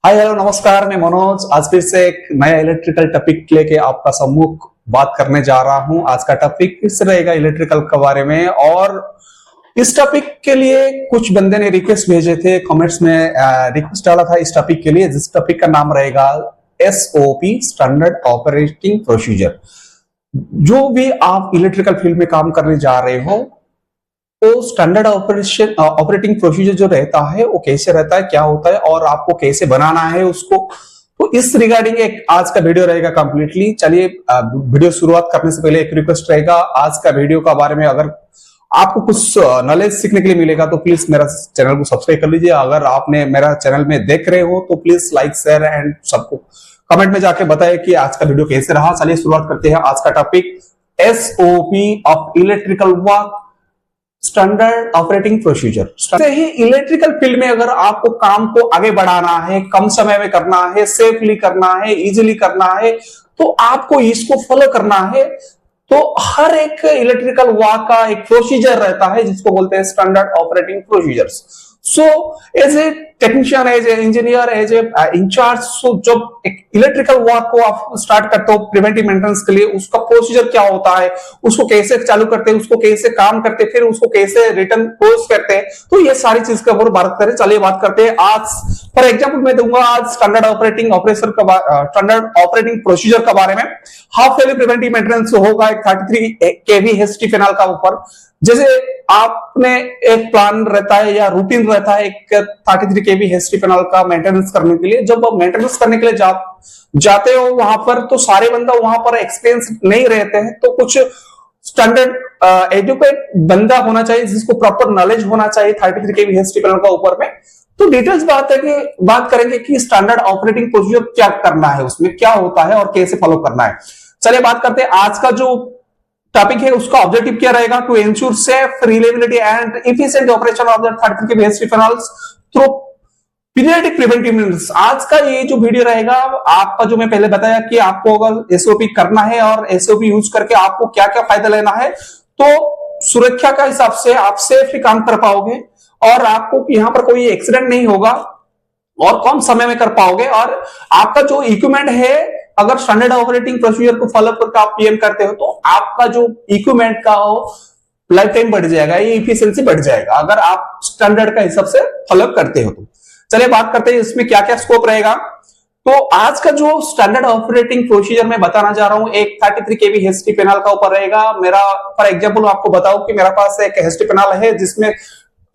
Hi hello नमस्कार, मैं मनोज आज फिर से एक नया इलेक्ट्रिकल टॉपिक लेके आपका सम्मुख बात करने जा रहा हूं। आज का टॉपिक फिर से रहेगा इलेक्ट्रिकल के बारे में। और इस टॉपिक के लिए कुछ बंदे ने रिक्वेस्ट भेजे थे, कमेंट्स में रिक्वेस्ट डाला था इस टॉपिक के लिए, जिस टॉपिक का नाम रहेगा एसओपी, स्टैंडर्ड ऑपरेटिंग प्रोसीजर। जो भी आप इलेक्ट्रिकल फील्ड में काम करने जा रहे हो तो स्टैंडर्ड ऑपरेटिंग प्रोसीजर जो रहता है वो कैसे रहता है, क्या होता है और आपको कैसे बनाना है उसको, तो इस रिगार्डिंग एक आज का वीडियो रहेगा कंप्लीटली। चलिए वीडियो शुरुआत करने से पहले एक रिक्वेस्ट रहेगा, आज का वीडियो का बारे में अगर आपको कुछ नॉलेज सीखने के लिए मिलेगा तो प्लीज मेरा चैनल को सब्सक्राइब कर लीजिए। अगर आपने मेरा चैनल में देख रहे हो तो प्लीज लाइक शेयर एंड सबको कमेंट में जाके बताएं कि आज का वीडियो कैसे रहा। चलिए शुरुआत करते हैं। आज का topic SOP of electrical work, standard operating procedure. से ही इलेक्ट्रिकल फील्ड में अगर आपको काम को आगे बढ़ाना है, कम समय में करना है, सेफली करना है, इजीली करना है, तो आपको इसको फॉलो करना है। तो हर एक इलेक्ट्रिकल वर्क का एक प्रोसीजर रहता है जिसको बोलते हैं standard operating procedures. So as a technician, as a engineer, as a in-charge, so जब एक इलेक्ट्रिकल वर्क को आप स्टार्ट करते हो प्रिवेंटिव मेंटेनेंस के लिए, उसका प्रोसीजर क्या होता है, उसको कैसे चालू करते हैं, उसको कैसे काम करते हैं, फिर उसको कैसे रिटर्न क्लोज करते हैं, तो ये सारी चीज के ऊपर बात करें। चलिए बात करते हैं। आज फॉर एग्जाम्पल मैं दूंगा आज स्टैंडर्ड ऑपरेटिंग प्रोसीजर के बारे में। हाफ ईयरली प्रिवेंटिव मेंटेनेंस होगा एक 33 केवी हेस्टी फिनाल का ऊपर। जैसे आपने एक प्लान रहता है या रूटीन रहता है एक 33 केवी हेस्टी फिनाल का मेंटेनेंस करने के लिए। जब आप मेंटेनेंस करने के लिए जाते हो वहां पर, तो सारे बंदा वहां पर एक्सपीरियंस नहीं रहते हैं, तो कुछ स्टैंडर्ड एजुकेट बंदा होना चाहिए जिसको प्रॉपर नॉलेज होना चाहिए 33 केवी हेस्टी फिनाल का ऊपर में। तो डिटेल्स बात करेंगे कि स्टैंडर्ड ऑपरेटिंग प्रोसीजर क्या करना है, उसमें क्या होता है और कैसे फॉलो करना है। चलिए बात करते हैं। आज का जो टॉपिक है उसका ऑब्जेक्टिव क्या रहेगा, to ensure safe, reliability and efficient operation of the 33 KV HT panels through periodic preventive maintenance. आज का ये जो वीडियो रहेगा आपका, जो मैं पहले बताया कि आपको अगर एसओपी करना है और एसओपी यूज करके आपको क्या क्या फायदा लेना है, तो सुरक्षा का हिसाब से आप सेफली काम कर पाओगे और आपको यहां पर कोई एक्सीडेंट नहीं होगा और कम समय में कर पाओगे। और आपका जो इक्विपमेंट है, अगर स्टैंडर्ड ऑपरेटिंग प्रोसीजर को फॉलो करके आप पीएम करते हो तो आपका जो इक्विपमेंट का लाइफ टाइम बढ़ जाएगा, ये इफिशिएंसी बढ़ जाएगा अगर आप स्टैंडर्ड का हिसाब से फॉलो करते हो तो। चलिए बात करते हैं इसमें क्या क्या स्कोप रहेगा। तो आज का जो स्टैंडर्ड ऑपरेटिंग प्रोसीजर मैं बताना जा रहा हूं एक 33 केवी हेस्टी फिनाल का ऊपर रहेगा। मेरा फॉर एग्जांपल आपको बताऊं कि मेरा पास एक हेस्टी फिनाल है जिसमें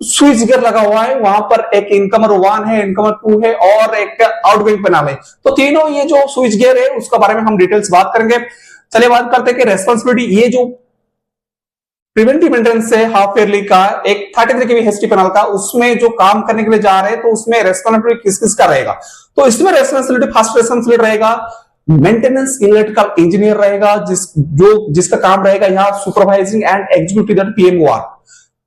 स्विच गियर लगा हुआ है, वहां पर एक इनकमर 1 है, इनकमर 2 है और एक आउटगोइंग पैनल है। तो तीनों ये जो स्विच गियर है उसका बारे में हम डिटेल्स बात करेंगे। चलिए बात करते हैं कि रेस्पॉन्सिबिलिटी, ये जो प्रिवेंटिव मेंटेनेंस है हाफ ईयरली का एक 33 केवी हेस्टी पैनल का, उसमें जो काम करने के लिए जा रहे हैं तो उसमें रेस्पॉन्सिबिलिटी किस किस का रहेगा। तो इसमें रेस्पॉन्सिबिलिटी, फर्स्ट रेस्पॉन्सिबिलिटी रहेगा मेंटेनेंस इलेक्ट्रिकल इंजीनियर रहेगा, जिसका काम रहेगा यहाँ supervising and executive that PM work,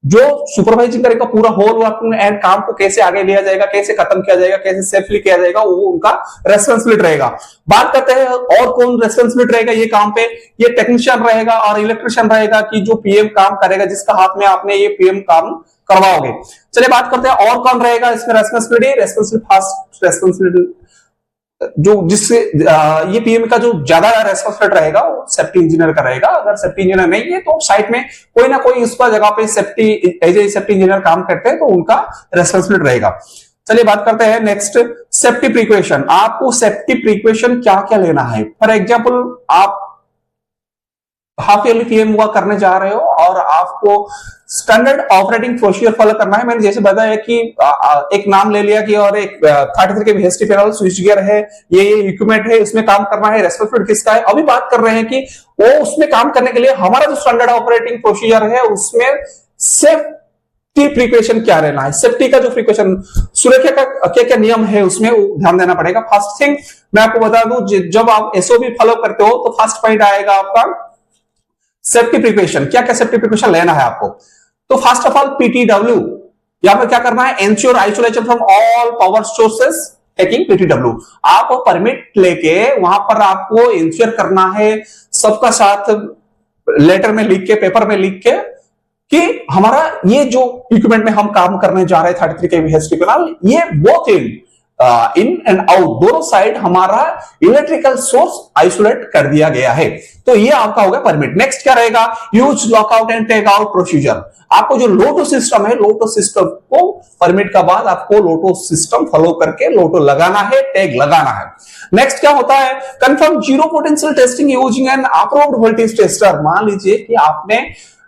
जो सुपरवाइजिंग करेगा पूरा होल वर्क एंड काम को कैसे आगे लिया जाएगा, कैसे खत्म किया जाएगा, कैसे सेफली किया जाएगा, वो उनका रेस्पॉन्सिबिलिटी रहेगा। बात करते हैं और कौन रेस्पॉन्सिबिलिटी रहेगा ये काम पे, ये टेक्नीशियन रहेगा और इलेक्ट्रिशियन रहेगा कि जो पीएम काम करेगा, जिसका हाथ में आपने ये पीएम काम करवाओगे। चलिए बात करते हैं और कौन रहेगा इसमें रेस्पॉन्सिबिलिटी फर्स्ट रेस्पॉन्सिबिलिटी जो जिससे ये पीएम का जो ज्यादा रेस्पॉन्सिबिलिटी रहेगा वो सेफ्टी इंजीनियर का रहेगा। अगर सेफ्टी इंजीनियर नहीं है तो साइट में कोई ना कोई इसका जगह पे safety as a safety engineer काम करते हैं तो उनका रेस्पॉन्सिबिलिटी रहेगा। चलिए बात करते हैं नेक्स्ट, सेफ्टी प्रिकॉशन। आपको सेफ्टी प्रिकॉशन क्या क्या लेना है। फॉर एग्जाम्पल आप हाफ ईयरली पीएम हुआ करने जा रहे हो और आपको स्टैंडर्ड ऑपरेटिंग प्रोसीजर फॉलो करना है। मैंने जैसे बताया कि एक नाम ले लिया कि और एक 33 KV hasty phenol switch gear है, ये इक्विपमेंट है, इसमें काम करना है, रेस्पॉन्सिबिलिटी किसका है। अभी बात कर रहे हैं कि वो उसमें काम करने के लिए हमारा जो स्टैंडर्ड ऑपरेटिंग प्रोसीजर है उसमें सेफ्टी प्रिकॉशन क्या रहना है, सेफ्टी का जो प्रिकॉशन, सुरक्षा का क्या क्या नियम है उसमें ध्यान देना पड़ेगा। फर्स्ट थिंग मैं आपको बता दूं, जब आप एसओपी फॉलो करते हो तो फर्स्ट पॉइंट आएगा आपका सेफ्टी प्रिकॉशन। क्या क्या सेफ्टी प्रिकॉशन लेना है आपको। तो फर्स्ट ऑफ ऑल पीटीडब्ल्यू, यहां पर क्या करना है, ensure isolation from all power sources taking PTW. आप परमिट लेके वहां पर आपको इंश्योर करना है सबका साथ लेटर में लिख के, पेपर में लिख के, कि हमारा ये जो इक्विपमेंट में हम काम करने जा रहे हैं 33 केवी हेस्टी फिनाल, ये वो थिंग इन एंड आउट दोनों साइड हमारा इलेक्ट्रिकल सोर्स आइसोलेट कर दिया गया है। तो ये आपका हो गया परमिट। नेक्स्ट क्या रहेगा, use lockout and tag out procedure. आपको जो लोटो सिस्टम है, लोटो सिस्टम को परमिट का बाद आपको लोटो सिस्टम फॉलो करके लोटो लगाना है, टैग लगाना है। नेक्स्ट क्या होता है, confirm zero potential testing using an approved voltage tester. मान लीजिए कि आपने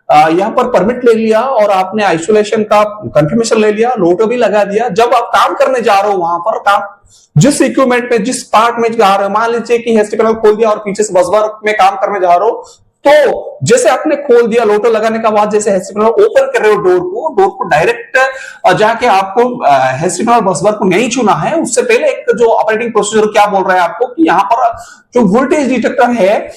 यहां पर परमिट ले लिया और आपने आइसोलेशन का कंफर्मेशन ले लिया, लोटो भी लगा दिया। जब आप काम करने जा रहे हो वहां पर आप जिस इक्विपमेंट में जिस पार्ट में जा रहे हो, मान लीजिए कि हेस्टी पैनल खोल दिया और पीछे से बसबार में काम करने जा रहे हो, तो जैसे आपने खोल दिया लोटो लगाने का बाद जैसे हेस्टी पैनल ओपन कर रहे हो डोर को डायरेक्ट जाके आपको हेस्टी पैनल बसबार को नहीं छूना है। उससे पहले एक जो ऑपरेटिंग प्रोसीजर क्या बोल रहा है आपको कि यहां पर जो वोल्टेज डिटेक्टर है,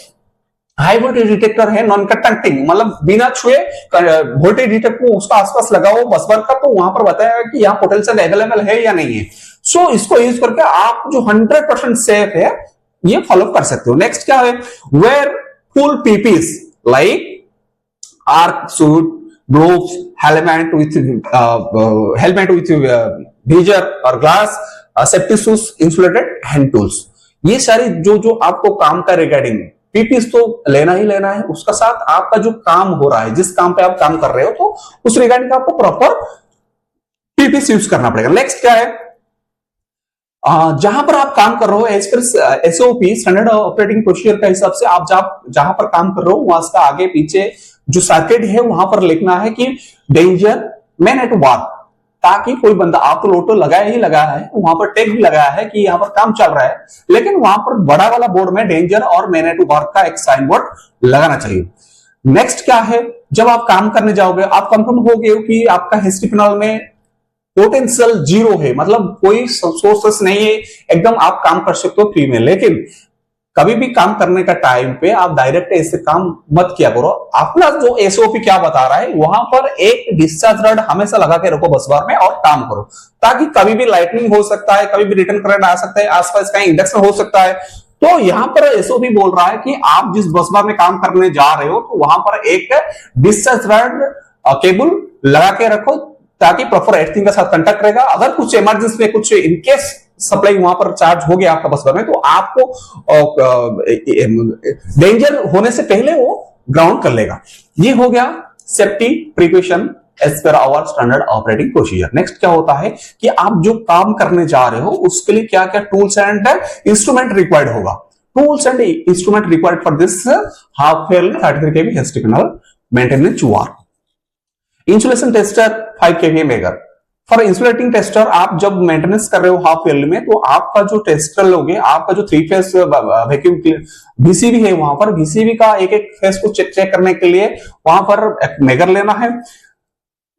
हाई वोल्टेज डिटेक्टर है, नॉन कंडक्टिंग, मतलब बिना छुए वोल्टेज डिटेक्टर को उसका आसपास लगाओ बसबार का, तो वहां पर बताया कि यहाँ पोटेंशियल अवेलेबल है या नहीं है। सो इसको यूज करके आप जो 100% सेफ है ये फॉलो कर सकते हो। नेक्स्ट क्या है, wear full PPEs like arc suit, gloves, helmet with visor और glass, safety shoes, insulated hand tools. ये सारी जो आपको काम का रिगार्डिंग पीपीस तो लेना ही लेना है, उसका साथ आपका जो काम हो रहा है, जिस काम पे आप काम कर रहे हो, तो उस रिगार्डिंग आपको प्रॉपर पीपीस यूज करना पड़ेगा। नेक्स्ट क्या है, जहां पर आप काम कर रहे हो as per SOP standard operating procedure के हिसाब से आप जहां पर काम कर रहे हो वहां का आगे पीछे जो सर्किट है वहां पर लिखना है कि डेंजर मैन एट वर्क, ताकि कोई बंदा, आप तो लोटो लगाया ही लगाया है, वहां पर टैग भी लगाया है कि यहाँ पर काम चल रहा है, लेकिन वहां पर बड़ा वाला बोर्ड में डेंजर और मैन एट वर्क का एक साइन बोर्ड लगाना चाहिए। नेक्स्ट क्या है, जब आप काम करने जाओगे आप कंफर्म हो गए कि आपका हेस्टी पैनल में पोटेंशियल जीरो है, मतलब कोई सोर्सेस नहीं है, एकदम आप काम कर सकते हो फ्री में। लेकिन कभी भी काम करने का टाइम पे आप डायरेक्ट ऐसे काम मत किया करो। अपना जो एसओपी क्या बता रहा है वहां पर एक डिस्चार्ज रॉड हमेशा लगा के रखो बसबार में और काम करो, ताकि कभी भी लाइटनिंग हो सकता है, कभी भी रिटर्न करंट आ सकता है, आसपास का इंडक्शन हो सकता है। तो यहां पर एसओपी बोल रहा है कि आप जिस बसबार में काम करने जा रहे हो तो वहां पर एक डिस्चार्ज रॉड केबल लगा के रखो, ताकि प्रॉपर एर्थिंग के साथ कंटेक्ट रहेगा। अगर कुछ इमरजेंसी में कुछ इनकेस सप्लाई वहां पर चार्ज हो गया आपका बसबार में, तो आपको डेंजर होने से पहले वो ग्राउंड कर लेगा। ये हो गया safety precaution as per our standard operating procedure. Next क्या होता है कि आप जो काम करने जा रहे हो उसके लिए क्या क्या टूल्स एंड इंस्ट्रूमेंट रिक्वायर्ड होगा। Tools and instrument required for this half yearly 33 kV HT panel maintenance work. Insulation tester 5 kVA megger. For insulating tester आप जब मेंटेनेंस कर रहे हो हाफ ईयरली में, तो आपका जो टेस्टर लोगे, आपका जो 3 फेस वैक्यूम VCV है, वहां पर VCV का एक एक फेस को चेक करने के लिए वहां पर एक मेगर लेना है।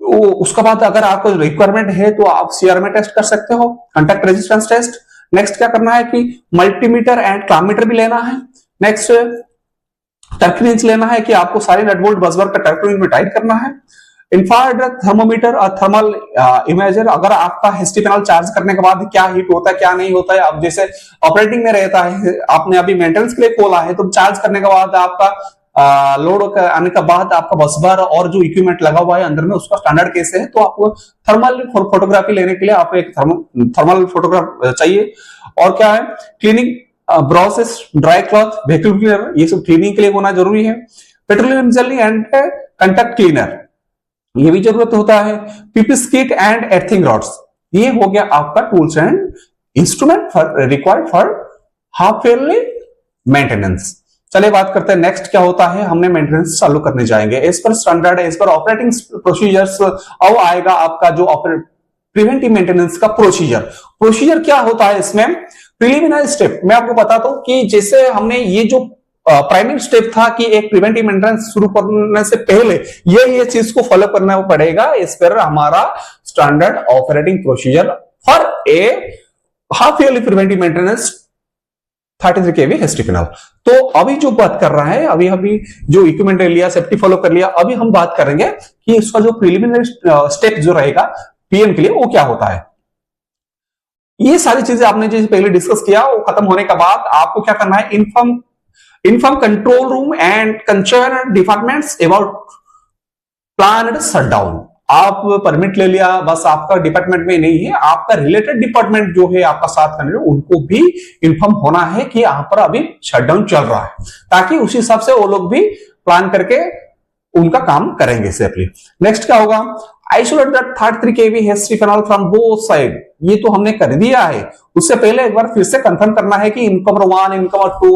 उसके बाद अगर आपको रिक्वायरमेंट है तो आप CR में टेस्ट कर सकते हो, कंटैक्ट रेजिस्टेंस टेस्ट। नेक्स्ट क्या करना है कि मल्टीमीटर एंड क्लामीटर भी लेना है। नेक्स्ट टर्क लेना है कि आपको सारे नट बोल्ट बसबार का टर्क में टाइट करना है। इंफ्रारेड थर्मोमीटर और थर्मल इमेजर, अगर आपका हेस्टी पैनल चार्ज करने के बाद क्या हीट होता है क्या नहीं होता है, अब जैसे ऑपरेटिंग में रहता है, आपने अभी मेंटेनेंस के लिए खोला है, तो चार्ज करने के बाद आपका लोड आने के बाद आपका बसबार और जो इक्विपमेंट लगा हुआ है अंदर में उसका स्टैंडर्ड कैसे है, तो आपको थर्मल फोटोग्राफी लेने के लिए आपको एक थर्मल फोटोग्राफ चाहिए। और क्या है, cleaning brushes, dry cloth, vacuum cleaner, ये सब क्लीनिंग के लिए होना जरूरी है। Petroleum jelly and contact cleaner, ये भी जरूरत होता है। पीपीस किट एंड एर्थिंग रॉड्स, ये हो गया आपका tools and instrument required for half yearly maintenance. चलिए बात करते हैं नेक्स्ट क्या होता है। हमने मेंटेनेंस चालू करने जाएंगे as per standard, as per operating procedures. अब आएगा आपका जो प्रिवेंटिव मेंटेनेंस का प्रोसीजर क्या होता है इसमें। प्रिलिमिनरी स्टेप मैं आपको बताता हूं कि जैसे हमने ये जो प्राइमरी स्टेप था कि एक प्रिवेंटिव मेंटेनेंस शुरू करने से पहले ये चीज को फॉलो करना पड़ेगा। इस पर हमारा standard operating procedure for a half yearly preventive maintenance 33 kV HT panel. तो अभी जो बात कर रहा है, अभी जो इक्विपमेंट ले लिया, सेफ्टी फॉलो कर लिया, अभी हम बात करेंगे कि इसका जो प्रिलिमिनरी स्टेप जो रहेगा PM के लिए वो क्या होता है। ये सारी चीजें आपने जो पहले डिस्कस किया वो खत्म होने के बाद आपको क्या करना है, inform control room and concern departments about planned shutdown. आप परमिट ले लिया, बस आपका डिपार्टमेंट में नहीं है, आपका रिलेटेड डिपार्टमेंट जो है आपका साथ करने उनको भी इन्फॉर्म होना है कि यहाँ पर अभी शटडाउन चल रहा है, ताकि उसी हिसाब से वो लोग भी प्लान करके उनका काम करेंगे सेफली। नेक्स्ट क्या होगा, isolate that 33 kV history panel from both side. ये तो हमने कर दिया है, उससे पहले एक बार फिर से कंफर्म करना है कि इनकमर 1, इनकमर 2,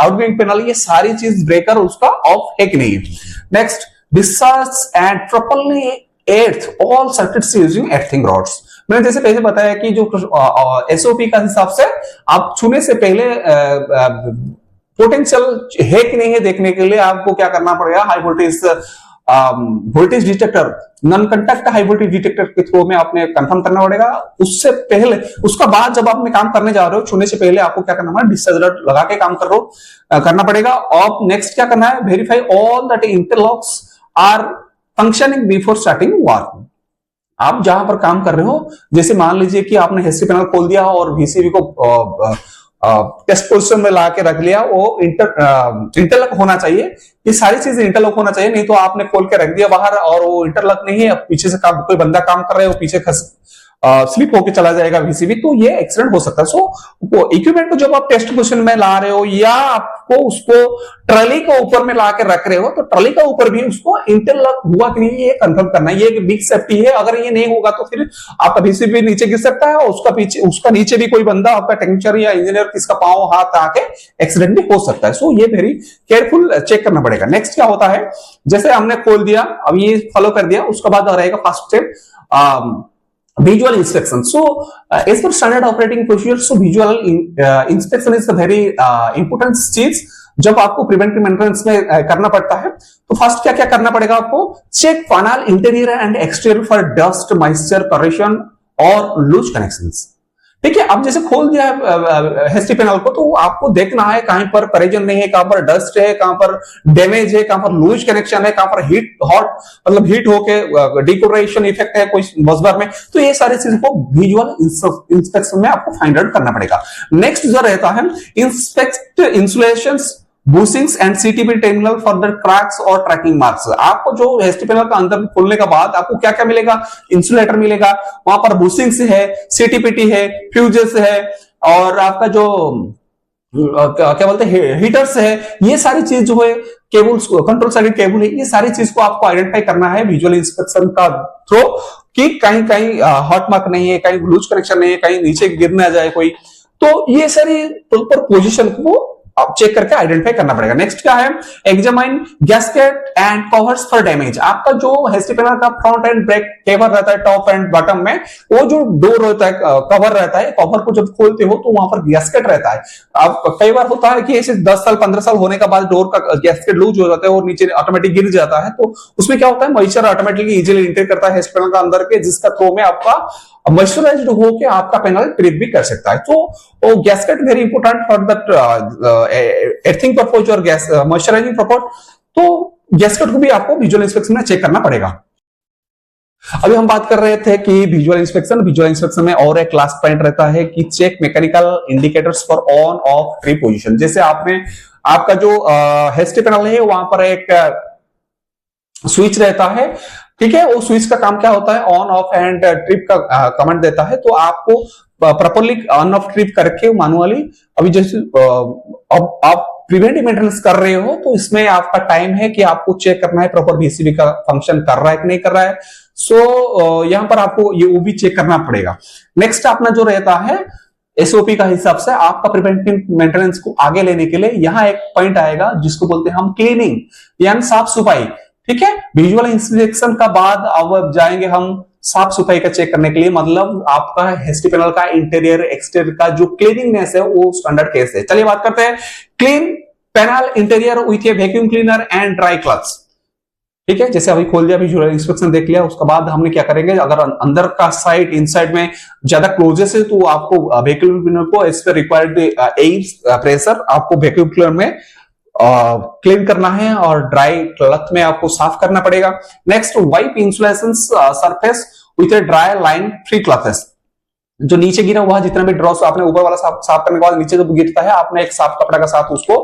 आउटगोइंग पैनल, ये सारी चीज ब्रेकर उसका ऑफ है कि नहीं। Next, discharge and properly earth all circuits using earthing rods. मैंने जैसे पहले बताया कि जो एसओपी का हिसाब से आप छूने से पहले पोटेंशियल है कि नहीं है देखने के लिए आपको क्या करना पड़ेगा, high voltage detector, non conduct high voltage detector के थ्रू में आपने कंफर्म करना पड़ेगा। उससे पहले, उसका बाद जब आप काम करने जा रहे हो, छूने से पहले आपको क्या करना है, डिस्चार्ज रॉड लगा के काम करना पड़ेगा। और नेक्स्ट क्या करना है, verify all that interlocks are functioning before starting work. आप जहां पर काम कर रहे हो, जैसे मान लीजिए कि आपने हिस्ट्री पैनल खोल दिया और वीसीबी को टेस्ट पोजीशन में ला के रख लिया, वो इंटरलॉक होना चाहिए, ये सारी चीजें इंटरलॉक होना चाहिए। नहीं तो आपने खोल के रख दिया बाहर और वो इंटरलॉक नहीं है, पीछे से कोई बंदा काम कर रहा है, वो पीछे स्लिप होके चला जाएगा वीसीबी, तो ये एक्सीडेंट हो सकता है। सो इक्विपमेंट को जब आप टेस्ट पोजीशन में ला रहे हो या आपको उसको ट्रॉली के ऊपर में ला के रख रहे हो, तो ट्रॉली के ऊपर भी उसको इंटरलॉक हुआ कि नहीं ये कंफर्म करना है। ये एक बिग सेफ्टी है, अगर ये नहीं होगा तो फिर आपका वीसीबी नीचे गिर सकता है और उसका नीचे भी कोई बंदा, आपका टेक्नीशियन या इंजीनियर, किसका पांव हाथ आके एक्सीडेंट भी हो सकता है। सो ये वेरी केयरफुल चेक करना पड़ेगा। नेक्स्ट क्या होता है, जैसे हमने खोल दिया, अब ये फॉलो कर दिया, उसके बाद रहेगा first step visual inspection. So as per standard operating procedure, so visual inspection is a very important चीज जब आपको प्रिवेंटिव मेंटेनेंस में करना पड़ता है। तो फर्स्ट क्या क्या करना पड़ेगा आपको, check panel interior and exterior for dust, moisture, correction और लूज कनेक्शंस। ठीक है, अब जैसे खोल दिया हिस्ट्री पैनल को, तो आपको देखना है कहां पर करेक्शन नहीं है, कहां पर डस्ट है, कहां पर डैमेज है, कहां पर लूज कनेक्शन है, कहां पर हीट होके डिकोरेशन इफेक्ट है कोई बसबार में। तो ये सारी चीजों को विजुअल इंस्पेक्शन में आपको फाइंड आउट करना पड़ेगा। नेक्स्ट जो रहता है, inspect insulations, bushings and CTP terminal for the cracks और ट्रैकिंग मार्क्स। आपको जो हिस्ट्री पैनल का अंदर खोलने के बाद आपको क्या क्या मिलेगा, इंसुलेटर मिलेगा, वहां पर बुशिंग्स है, सीटीपीटी है, फ्यूजेस है, और आपका जो क्या बोलते हैं हीटर्स है, ये सारी चीज जो है, केबल्स, कंट्रोल सर्किट केबल है, ये सारी चीज को आपको आइडेंटिफाई करना है विजुअल इंस्पेक्शन का थ्रू, कि कहीं कहीं हॉट मार्क नहीं है, कहीं लूज कनेक्शन नहीं है, कहीं नीचे गिर ना जाए कोई। तो ये सारी प्रॉपर पोजीशन को आप चेक करके आइडेंटिफाई करना पड़ेगा। नेक्स्ट क्या है, examine gasket and covers for damage. आपका जो हिस्ट्री पैनल का फ्रंट एंड बैक कवर रहता है, टॉप एंड बॉटम में, वो जो डोर रहता है, कवर रहता है, कवर को जब खोलते हो तो वहां पर गैस्केट रहता है। अब कई बार होता है कि ऐसे 10 साल 15 साल होने के बाद डोर का गैस्केट लूज हो जाता है और नीचे ऑटोमेटिक गिर जाता है, तो उसमें क्या होता है, मॉइस्चर ऑटोमेटिकली इजीली इंटर करता है हिस्ट्री पैनल का अंदर के, जिसका थ्रू में आपका मॉइस्चराइज्ड होके आपका पैनल ट्रिप भी कर सकता है। तो gasket very important for that earthing purpose और गैस मॉइस्चराइजिंग पर्पज। तो गैस्केट को भी आपको विजुअल इंस्पेक्शन में चेक करना पड़ेगा। अभी हम बात कर रहे थे कि विजुअल इंस्पेक्शन में और एक लास्ट पॉइंट रहता है कि check mechanical indicators for on off trip position. जैसे आपका जो हिस्ट्री पैनल है, वहां पर एक स्विच रहता है, ठीक है, वो स्विच का काम क्या होता है, ऑन ऑफ एंड ट्रिप का कमांड देता है। तो आपको प्रॉपर्ली ऑन ऑफ ट्रिप करके मैनुअली, अभी जैसे अब आप प्रिवेंटिव मेंटेनेंस कर रहे हो, तो इसमें आपका टाइम है कि आपको चेक करना है प्रॉपर वीसीबी का फंक्शन कर रहा है कि नहीं कर रहा है। सो यहां पर आपको ये वो भी चेक करना पड़ेगा। नेक्स्ट अपना जो रहता है एसओपी का हिसाब से आपका प्रिवेंटिव मेंटेनेंस को आगे लेने के लिए यहाँ एक पॉइंट आएगा जिसको बोलते हैं हम क्लीनिंग, यानी साफ सफाई। ठीक है, विजुअल इंस्पेक्शन का बाद अब जाएंगे हम साफ सफाई का चेक करने के लिए, मतलब आपका हिस्ट्री पैनल का इंटीरियर एक्सटीरियर का जो क्लीनिंगनेस है वो स्टैंडर्ड केस है। चलिए बात करते हैं, clean panel interior with A vacuum cleaner and dry clothes. ठीक है, जैसे अभी खोल दिया, विजुअल इंस्पेक्शन देख लिया, उसके बाद हमने क्या करेंगे, अगर अंदर का साइड इनसाइड में ज्यादा क्लोजेस है तो आपको वैक्यूम क्लीनर को इस पे रिक्वायर्ड एयर प्रेशर आपको वैक्यूम क्लीनर में क्लीन करना है और ड्राई क्लॉथ में आपको साफ करना पड़ेगा। Next, wipe insulation surface with a dry lint free cloths. जो नीचे गिरा हुआ जितना भी ड्रॉस आपने ऊपर वाला साफ करने के बाद नीचे जो गिरता है, आपने एक साफ कपड़ा का साथ उसको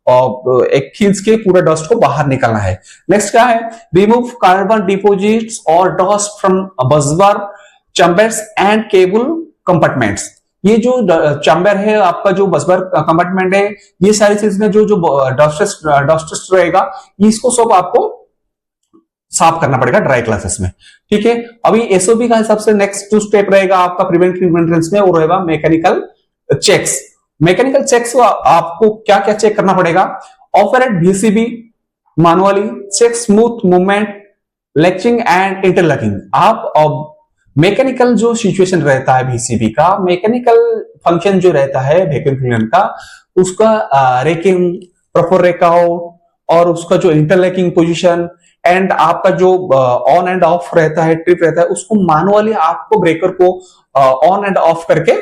एक खींच के पूरा डस्ट को बाहर निकालना है। नेक्स्ट क्या है, रिमूव कार्बन डिपोजिट्स और dust from busbar chambers and cable compartments. ये जो चैम्बर है आपका, जो बसबार कंपार्टमेंट है, ये सारी चीज में जो जो डस्ट रहेगा, इसको सब आपको साफ करना पड़ेगा ड्राई क्लासेस में। ठीक है, अभी एसओपी का हिसाब से नेक्स्ट जो स्टेप रहेगा आपका प्रिवेंटिव मेंटेनेंस में, वो रहेगा मैकेनिकल चेक्स। मैकेनिकल चेक्स आपको क्या क्या चेक करना पड़ेगा, operate VCB manually, check smooth movement, latching and interlocking. आप मैकेनिकल जो सिचुएशन रहता है VCB का, मैकेनिकल फंक्शन जो रहता है वैक्यूम क्लीनर का, उसका रेकिंग, प्रॉपर रेकआउट, और उसका जो इंटरलॉकिंग पोजीशन एंड आपका जो ऑन एंड ऑफ रहता है, ट्रिप रहता है, उसको मैनुअली आपको ब्रेकर को ऑन एंड ऑफ करके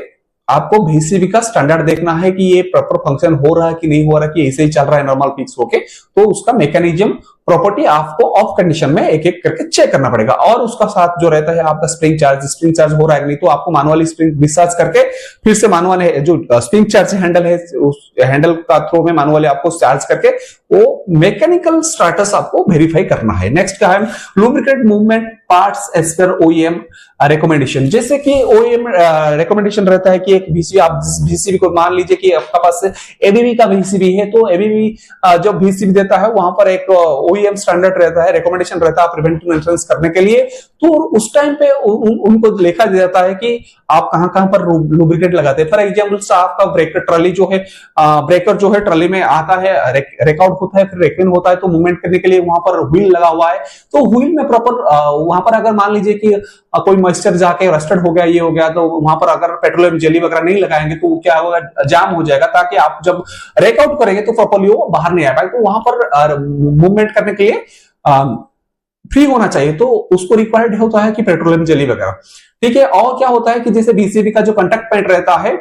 आपको VCB का स्टैंडर्ड देखना है कि ये प्रॉपर फंक्शन हो रहा है कि नहीं हो रहा है, कि ऐसे ही चल रहा है नॉर्मल फिक्स होके। तो उसका मैकेनिज्म प्रॉपर्टी आपको ऑफ कंडीशन में एक एक करके चेक करना पड़ेगा। और उसका साथ जो रहता है आपका स्प्रिंग चार्ज हो रहा है कि नहीं, तो आपको मैनुअली स्प्रिंग डिस्चार्ज करके फिर से मैनुअल है जो स्प्रिंग चार्ज हैंडल है, उस हैंडल का थ्रू में मैनुअली आपको चार्ज करके वो मैकेनिकल स्टेटस आपको वेरीफाई करना है। नेक्स्ट क्या है, lubricate movement parts as per OEM recommendation. जैसे कि OEM रिकमेंडेशन रहता है कि एक VCB, आप VCB को मान लीजिए कि आपका पास ABB का VCB है, तो ABB जब VCB देता है वहां पर एक OEM स्टैंडर्ड रहता है, रिकमेंडेशन रहता है प्रिवेंटिव मेंटेनेंस करने के लिए। तो उस टाइम पे उनको लिखा जाता है कि आप कहां पर लुब्रिकेट लगाते हैं। फॉर एग्जाम्पल आपका ब्रेकर ट्रॉली जो है, ब्रेकर जो है ट्रॉली में आता है, रेकआउट होता है, फिर रेकइन होता है, तो मूवमेंट करने के लिए वहां पर व्हील लगा हुआ है। तो व्हील में प्रॉपर वहां पर अगर मान लीजिए कि कोई मॉइस्चर जाके रस्टेड हो गया, ये हो गया, तो वहां पर अगर पेट्रोलियम जेली वगैरह नहीं लगाएंगे तो क्या होगा, जाम हो जाएगा, ताकि आप जब रेकआउट करेंगे तो प्रॉपर्ली वो बाहर नहीं आ पाए। तो वहां पर मूवमेंट करने के लिए फ्री होना चाहिए, तो उसको रिक्वायर्ड होता है कि पेट्रोलियम जेली वगैरह। ठीक है, और क्या होता है कि जैसे VCB का जो कांटेक्ट पॉइंट रहता है,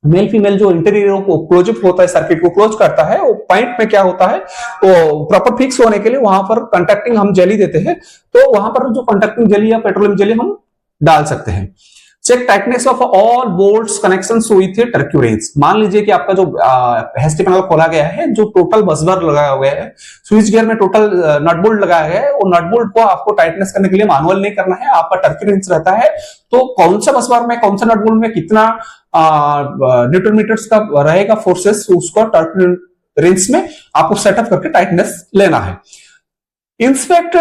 मेल फीमेल जो इंटीरियर को क्लोज अप होता है, सर्किट को क्लोज करता है, वो पॉइंट में क्या होता है, तो प्रॉपर फिक्स होने के लिए वहां पर कंडक्टिंग हम जेली देते हैं। तो वहां पर जो कंडक्टिंग जेली या पेट्रोलियम जेली हम डाल सकते हैं। Check tightness of all bolts connections with torque wrench. मान लीजिए कि आपका जो हेस्टी पैनल खोला गया है, जो टोटल बसबार लगाया हुआ है, स्विच गियर में टोटल नट बोल्ट लगाया गया है, वो नट बोल्ट को आपको टाइटनेस करने के लिए मैनुअल नहीं करना है, आपका टर्क्यूरेंस रहता है। तो कौन सा बसबार में, कौन सा नट बोल्ट में कितना न्यूटन मीटर्स का रहेगा फोर्सेस, उसको टर्क्यूरेंस में आपको सेटअप करके टाइटनेस लेना है। Inspect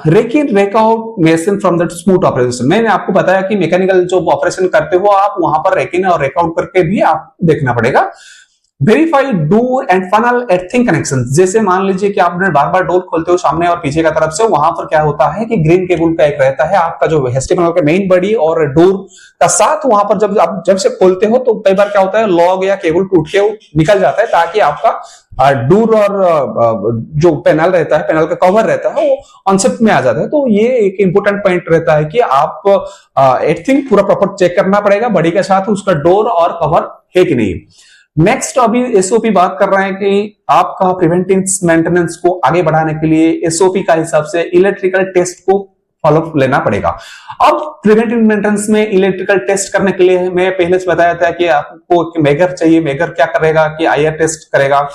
rack in rack out machine from the smooth operation. मैंने आपको बताया कि मैकेनिकल जो ऑपरेशन करते हो आप, वहां पर रेकिन और रेकआउट करके भी आपको देखना पड़ेगा। Verify door and funnel earthing connection. जैसे मान लीजिए कि आपने बार बार डोर खोलते हो सामने और पीछे का तरफ से, वहां पर क्या होता है कि ग्रीन केबल का एक रहता है आपका जो हेस्टी पैनल का मेन बॉडी और डोर का साथ, वहां पर जब आप से खोलते हो तो कई बार क्या होता है, लॉग या केबल टूट के निकल जाता है, ताकि आपका डोर और जो पैनल रहता है, पैनल का कवर रहता है, वो अनशिफ्ट में आ जाता है। तो ये एक इंपॉर्टेंट पॉइंट रहता है कि आप एर्थिंग पूरा प्रॉपर चेक करना पड़ेगा बॉडी के साथ, उसका डोर और कवर है कि नहीं। नेक्स्ट अभी एसओपी बात कर रहे हैं कि आपका प्रिवेंटिव मेंटेनेंस को आगे बढ़ाने के लिए एसओपी का हिसाब से इलेक्ट्रिकल टेस्ट को फॉलो लेना पड़ेगा। अब प्रिवेंटिव मेंटेनेंस में इलेक्ट्रिकल टेस्ट करने के लिए मैं पहले से बताया था कि आपको मेगर चाहिए। मेगर क्या करेगा कि आईआर टेस्ट करेगा।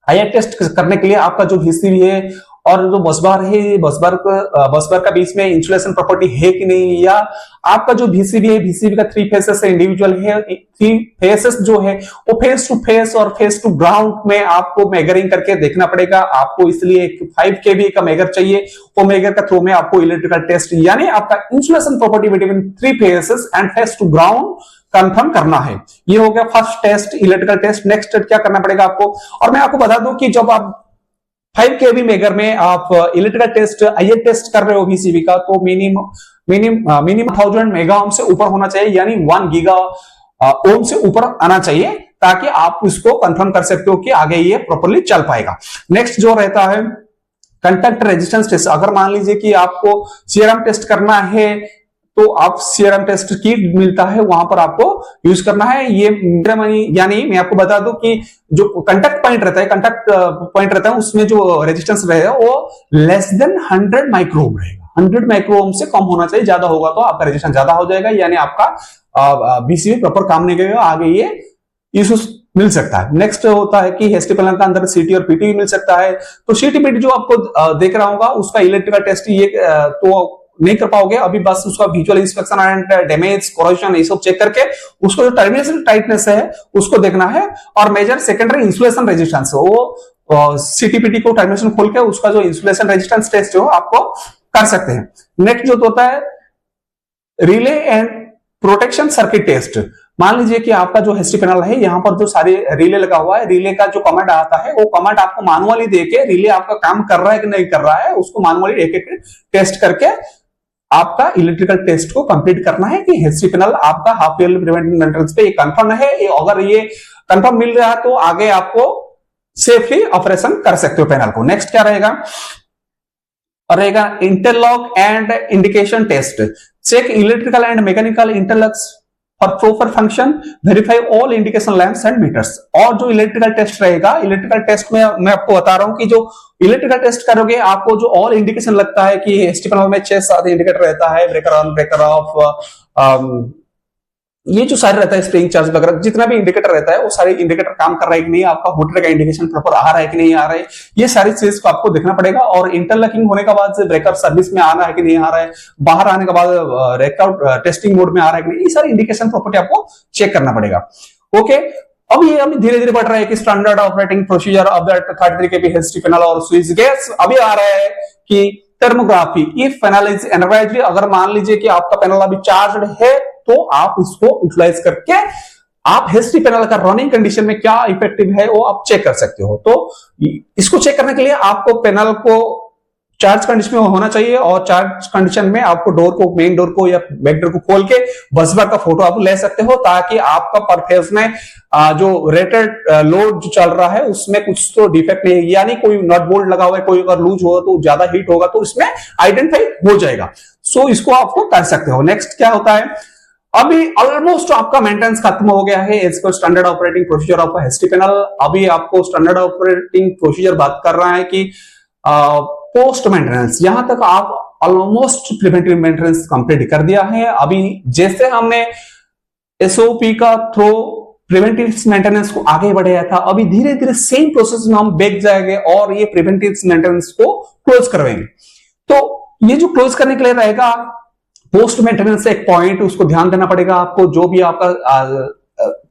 आईआर टेस्ट करने के लिए आपका जो VCB है और जो बसबार है, बसबार का बीच में इंसुलेशन प्रॉपर्टी है कि नहीं, या आपका जो VCB है, VCB का 3 फेसेस है, इंडिविजुअल है, 3 फेसेस जो है वो फेस टू फेस और फेस टू ग्राउंड में आपको मेजरिंग करके देखना पड़ेगा। आपको इसलिए 5 kV का मेजर चाहिए। वो मेजर का थ्रू में आपको इलेक्ट्रिकल टेस्ट यानी आपका insulation property between 3 phases and phase to ground confirm करना है। ये हो गया first test, electrical test. Next क्या करना पड़ेगा आपको, और मैं आपको बता दूं कि जब आप 5 kV मेगर में आप इलेक्ट्रिकल टेस्ट आईआर टेस्ट कर रहे हो VCB का, तो मिनिमम 1000 मेगा ओम से ऊपर होना चाहिए, यानी 1 गीगा ओम से ऊपर आना चाहिए, ताकि आप इसको कंफर्म कर सकते हो कि आगे ये प्रॉपर्ली चल पाएगा। नेक्स्ट जो रहता है कंटैक्ट रेजिस्टेंस टेस्ट। अगर मान लीजिए कि आपको CRM टेस्ट करना है, तो आप CRM टेस्ट किट मिलता है, वहां पर आपको यूज करना है। ये यानी मैं आपको बता दूं कि जो कंटैक्ट पॉइंट रहता है उसमें जो रेजिस्टेंस रहेगा वो लेस देन 100 माइक्रो ओम रहेगा। 100 माइक्रो ओम से कम होना चाहिए, ज्यादा होगा तो आपका रेजिस्टेंस ज्यादा हो जाएगा, यानी आपका VCB प्रॉपर काम नहीं करेगा, आगे ये इश्यूज मिल सकता है। नेक्स्ट होता है कि एसटी पैनल का अंदर सीटी और पीटी मिल सकता है। तो सीटी पीटी जो आपको देख रहा होगा उसका इलेक्ट्रिकल टेस्ट ये तो नहीं कर पाओगे अभी, बस उसका visual inspection and damage corrosion ये सब चेक करके उसको जो टर्मिनेशन टाइटनेस है उसको देखना है, और मेजर सेकेंडरी इंसुलेशन रेजिस्टेंस वो सीटीपीटी को टर्मिनेशन खोल के उसका जो इंसुलेशन रेजिस्टेंस टेस्ट जो आपको कर सकते हैं। नेक्स्ट जो होता है relay and protection circuit test. मान लीजिए कि आपका जो एसटी पैनल है यहाँ पर जो सारे रिले लगा हुआ है, रिले का जो कमांड आता है वो कमांड आपको मैनुअली देके रिले आपका काम कर रहा है कि नहीं कर रहा है उसको मैनुअली एक एक टेस्ट करके आपका इलेक्ट्रिकल टेस्ट को कंप्लीट करना है कि एसटी पैनल आपका हाफ ईयरली प्रिवेंटिव मेंटेनेंस पे ये कंफर्म है। अगर ये कंफर्म मिल रहा है तो आगे आपको सेफली ऑपरेशन कर सकते हो पैनल को। नेक्स्ट क्या रहेगा interlock and indication test. Check electrical and mechanical interlocks for proper function, verify all indication lamps and meters. और जो इलेक्ट्रिकल टेस्ट रहेगा, इलेक्ट्रिकल टेस्ट में मैं आपको बता रहा हूं कि जो इलेक्ट्रिकल टेस्ट करोगे आपको जो ऑल इंडिकेशन लगता है कि एसटी पैनल में 6-7 इंडिकेटर रहता है, ब्रेकर ऑन ब्रेकर ऑफ, ये जो सारे रहता है स्प्रिंग चार्ज वगैरह जितना भी इंडिकेटर रहता है वो सारे इंडिकेटर काम कर रहा है कि नहीं, आपका होल्डर का इंडिकेशन प्रॉपर आ रहा है कि नहीं आ रहा है, ये सारी चीज को आपको देखना पड़ेगा। और इंटरलॉकिंग होने के बाद ब्रेकर सर्विस में आना है कि नहीं आ रहा है, बाहर आने के बाद रेकआउट टेस्टिंग मोड में आ रहा है कि नहीं, ये सारी इंडिकेशन प्रॉपर्टी आपको चेक करना पड़ेगा। ओके, अब ये अभी धीरे धीरे बढ़ रहा है कि standard operating procedure of that 33 kV ST panel और स्विच गेट्स। अभी आ रहा है कि thermography, if panel is energised, अगर मान लीजिए कि आपका पैनल अभी चार्ज है तो आप इसको यूटिलाइज करके आप एसटी पैनल का रनिंग कंडीशन में क्या इफेक्टिव है वो आप चेक कर सकते हो। तो इसको चेक करने के लिए आपको पैनल को चार्ज कंडीशन में होना चाहिए, और चार्ज कंडीशन में आपको डोर को, मेन डोर को या बैक डोर को खोल के बस बार का फोटो आप ले सकते हो, ताकि आपका पर फेज में जो रेटेड लोड जो चल रहा है उसमें कुछ तो डिफेक्ट नहीं है, यानी कोई नट बोल्ट लगा हुआ है, कोई अगर लूज होगा तो ज्यादा हीट होगा तो इसमें आइडेंटिफाई हो जाएगा। सो इसको आपको कर सकते हो। नेक्स्ट क्या होता है, अभी ऑलमोस्ट आपका मेंटेनेंस खत्म हो गया है as per standard operating procedure of ST panel. अभी आपको स्टैंडर्ड ऑपरेटिंग प्रोसीजर बात कर रहा है कि पोस्ट मेंटेनेंस, यहां तक आप ऑलमोस्ट प्रिवेंटिव मेंटेनेंस कंप्लीट कर दिया है। अभी जैसे हमने एसओपी का थ्रू प्रिवेंटिव मेंटेनेंस को आगे बढ़ाया था, अभी धीरे धीरे सेम प्रोसेस में हम बैक जाएंगे और ये प्रिवेंटिव मेंटेनेंस को क्लोज करवाएंगे। तो ये जो क्लोज करने के लिए रहेगा पोस्ट मेंटेनेंस एक पॉइंट, उसको ध्यान देना पड़ेगा आपको। जो भी आपका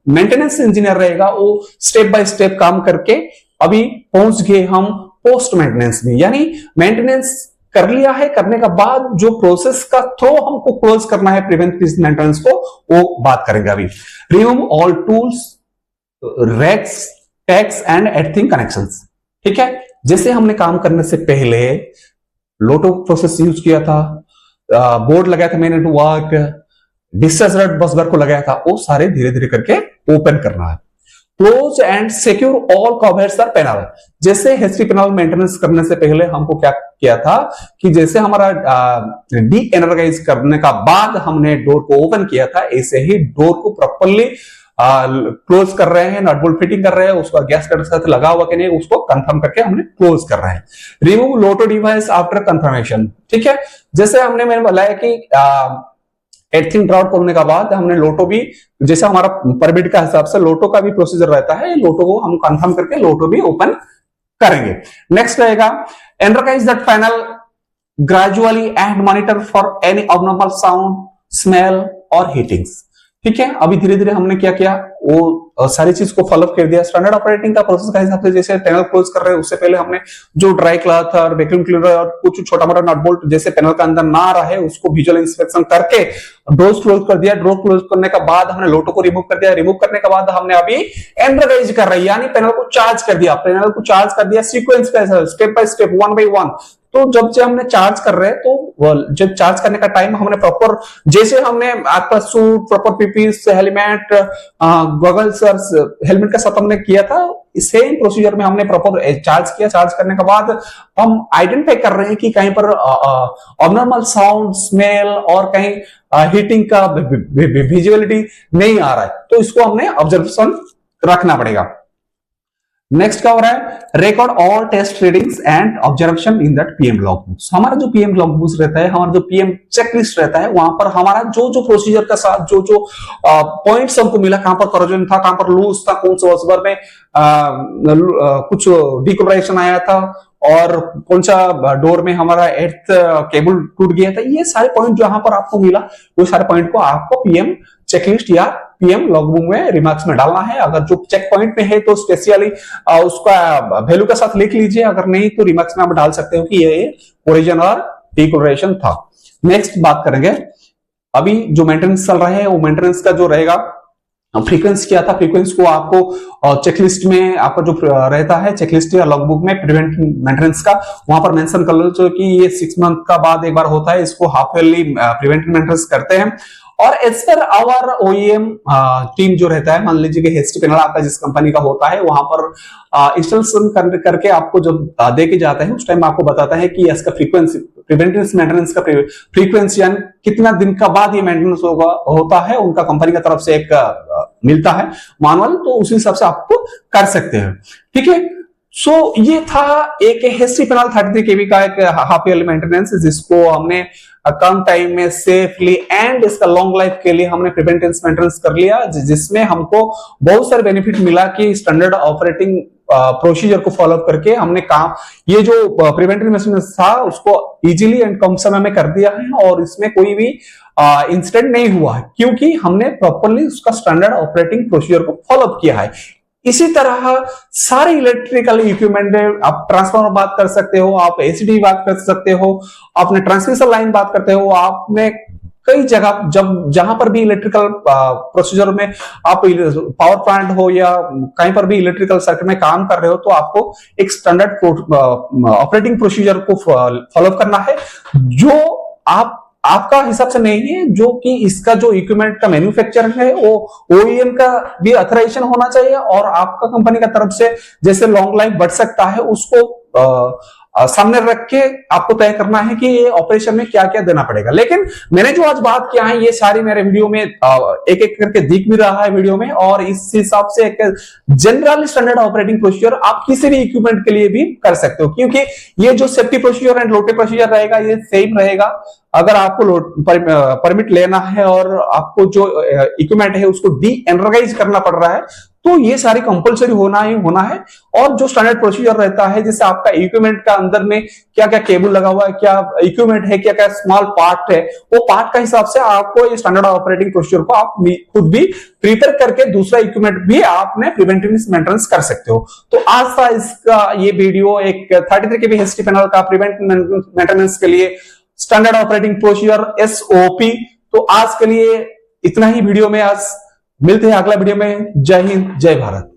मेंटेनेंस इंजीनियर रहेगा वो स्टेप बाय स्टेप काम करके अभी पहुंच गए हम पोस्ट मेंटेनेंस में, यानी मेंटेनेंस कर लिया है, करने का बाद जो प्रोसेस का थ्रू हमको क्लोज करना है प्रिवेंटिव मेंटेनेंस को, वो बात करेंगे अभी। Remove all tools, racks, tags and earthing connections. ठीक है, जैसे हमने काम करने से पहले लोटो प्रोसेस यूज किया था, बोर्ड लगाया था मैंने टू वर्क, डिस्चार्ज रॉड बस बार को लगाया था, वो सारे धीरे धीरे करके ओपन करना है। Close and secure all covers are panel. जैसे एसटी पैनल मेंटेनेंस करने से पहले हमको क्या किया था कि जैसे हमारा डी एनर्जाइज करने का बाद हमने डोर को ओपन किया था, ऐसे ही डोर को प्रॉपरली क्लोज कर रहे हैं, नट बोल्ट फिटिंग कर रहे हैं, उसका गैस कटर साथ लगा हुआ कि नहीं उसको कंफर्म करके हमने क्लोज कर रहे हैं। रिमूव लोटो डिवाइस आफ्टर कंफर्मेशन। ठीक है, जैसे मैंने बताया कि एर्थिंग ड्राउट करने का बाद हमने लोटो भी, जैसे हमारा परमिट का हिसाब से लोटो का भी प्रोसीजर रहता है, लोटो को हम कंफर्म करके लोटो भी ओपन करेंगे। नेक्स्ट रहेगा energize that panel gradually and monitor for any abnormal sound, smell और हीटिंग्स। ठीक है, अभी धीरे धीरे हमने क्या किया, वो सारी चीज को फॉलो कर दिया स्टैंडर्ड ऑपरेटिंग का प्रोसेस का हिसाब से। जैसे पैनल क्लोज कर रहे हैं उससे पहले हमने जो ड्राई क्लॉथ और वैक्यूम क्लीनर और कुछ छोटा मोटा नट बोल्ट जैसे पैनल के अंदर ना रहे उसको विजुअल इंस्पेक्शन करके डोर्स क्लोज कर दिया। डोर क्लोज करने के बाद हमने लोटो को रिमूव कर दिया। रिमूव करने के बाद हमने अभी एनर्जाइज कर रहे हैं, यानी पैनल को चार्ज कर दिया। पैनल को चार्ज कर दिया सीक्वेंस पे, स्टेप बाय स्टेप, 1 by 1। तो जब से हमने चार्ज कर रहे हैं तो जब चार्ज करने का टाइम हमने प्रॉपर, जैसे हमने आपका सूट, प्रॉपर पीपीस, हेलमेट, गॉगल्स और हेलमेट का साथ हमने किया था, सेम प्रोसीजर में हमने प्रॉपर चार्ज किया। चार्ज करने के बाद हम आइडेंटिफाई कर रहे हैं कि कहीं पर अबनॉर्मल साउंड, स्मेल और कहीं हीटिंग का विजुअलिटी नहीं आ रहा है, तो इसको हमने ऑब्जर्वेशन रखना पड़ेगा। नेक्स्ट क्या हो रहा है, record all test readings and observation in that PM log books. हमारा जो पीएम लॉग बुक्स रहता है, हमारा जो पीएम चेकलिस्ट रहता है, वहां पर हमारा जो जो प्रोसीजर का साथ जो जो पॉइंट्स हमको मिला, कहां पर करोजन था, कहां पर लूज था, कौन से वर्ष में कुछ डिकोरेशन आया था, और कौन सा डोर में हमारा एर्थ केबल टूट गया था, ये सारे पॉइंट जहां पर आपको मिला, वो सारे पॉइंट को आपको पीएम चेकलिस्ट या पीएम लॉगबुक में रिमार्क्स में डालना है। अगर जो चेक पॉइंट में है तो स्पेशली उसका वैल्यू के साथ लिख लीजिए, अगर नहीं तो रिमार्क्स में आप डाल सकते हो कि ये ओरिजिन और डिकोरेशन था। नेक्स्ट बात करेंगे, अभी जो मेंटेनेंस चल रहा है वो मेंटेनेंस का जो रहेगा फ्रीक्वेंसी क्या था, फ्रीक्वेंसी को आपको चेकलिस्ट में आपका जो रहता है चेकलिस्ट या लॉगबुक में प्रिवेंट मेंटेनेंस का वहां पर मेंशन कर लो, जो कि ये 6 मंथ का बाद एक बार होता है, इसको हाफ ईयरली प्रिवेंटिव मेंटेनेंस करते हैं। और as per our OEM team जो रहता है, मान लीजिए कि हेस्टी पैनल आपका जिस कंपनी का होता है, वहां पर इंस्टॉलेशन करके आपको जब दे के जाता है उस टाइम आपको बताता है कि इसका फ्रीक्वेंसी प्रिवेंटिव मेंटेनेंस का फ्रीक्वेंसी यानी कितना दिन का बाद ये मेंटेनेंस होता है, उनका कंपनी की तरफ से एक मिलता है मानुअल, तो उसी हिसाब से आपको कर सकते हैं। ठीक है, सो ये था एक हेस्टी पैनल 33 केवी का एक हाफ ईयरली मेंटेनेंस, जिसको हमने कम टाइम में सेफली एंड इसका लॉन्ग लाइफ के लिए हमने प्रिवेंटिव मेंटेनेंस कर लिया, जिसमें हमको बहुत सारे बेनिफिट मिला कि स्टैंडर्ड ऑपरेटिंग प्रोसीजर को फॉलो करके हमने काम, ये जो प्रिवेंटिव मेंटेनेंस था उसको इजीली एंड कम समय में कर दिया है, और इसमें कोई भी इंसिडेंट नहीं हुआ है, क्योंकि हमने प्रॉपरली उसका स्टैंडर्ड ऑपरेटिंग प्रोसीजर को फॉलो किया है। इसी तरह सारे इलेक्ट्रिकल इक्विपमेंट में आप ट्रांसफार्मर बात कर सकते हो, आप एसीडी बात कर सकते हो, आपने ट्रांसमिशन लाइन बात करते हो, आपने कई जगह जहां पर भी इलेक्ट्रिकल प्रोसीजर में आप पावर प्लांट हो या कहीं पर भी इलेक्ट्रिकल सर्किट में काम कर रहे हो, तो आपको एक स्टैंडर्ड ऑपरेटिंग प्रोसीजर को फॉलो करना है, जो आपका हिसाब से नहीं है, जो कि इसका जो इक्विपमेंट का मैन्युफैक्चर है वो ओईएम का भी ऑथराइजेशन होना चाहिए, और आपका कंपनी का तरफ से जैसे लॉन्ग लाइफ बढ़ सकता है उसको सामने रख के आपको तय करना है कि ये ऑपरेशन में क्या क्या देना पड़ेगा। लेकिन मैंने जो आज बात किया है ये सारी मेरे वीडियो में एक एक करके दिख भी रहा है वीडियो में, और इस हिसाब से एक जनरल स्टैंडर्ड ऑपरेटिंग प्रोसीजर आप किसी भी इक्विपमेंट के लिए भी कर सकते हो, क्योंकि ये जो safety procedure and Lotay procedure रहेगा ये सेम रहेगा। अगर आपको परमिट लेना है और आपको जो इक्विपमेंट है उसको डी एनर्गाइज करना पड़ रहा है, तो ये सारी कंपलसरी होना ही होना है। और जो स्टैंडर्ड प्रोसीजर रहता है, जैसे आपका इक्विपमेंट का अंदर में क्या क्या केबल लगा हुआ है, क्या इक्विपमेंट है, क्या क्या स्मॉल पार्ट है, वो पार्ट का हिसाब से आपको ये स्टैंडर्ड ऑपरेटिंग प्रोसीजर को आप खुद भी प्रिपेयर करके दूसरा इक्विपमेंट भी आपने प्रिवेंटिव मेंटेनेंस कर सकते हो। तो आज था इसका ये वीडियो एक 33 केवी हेस्टी पैनल का प्रिवेंटिव मेंटेनेंस के लिए स्टैंडर्ड ऑपरेटिंग प्रोसीजर एसओपी। तो आज के लिए इतना ही वीडियो में, आज मिलते हैं अगला वीडियो में। जय हिंद, जय भारत।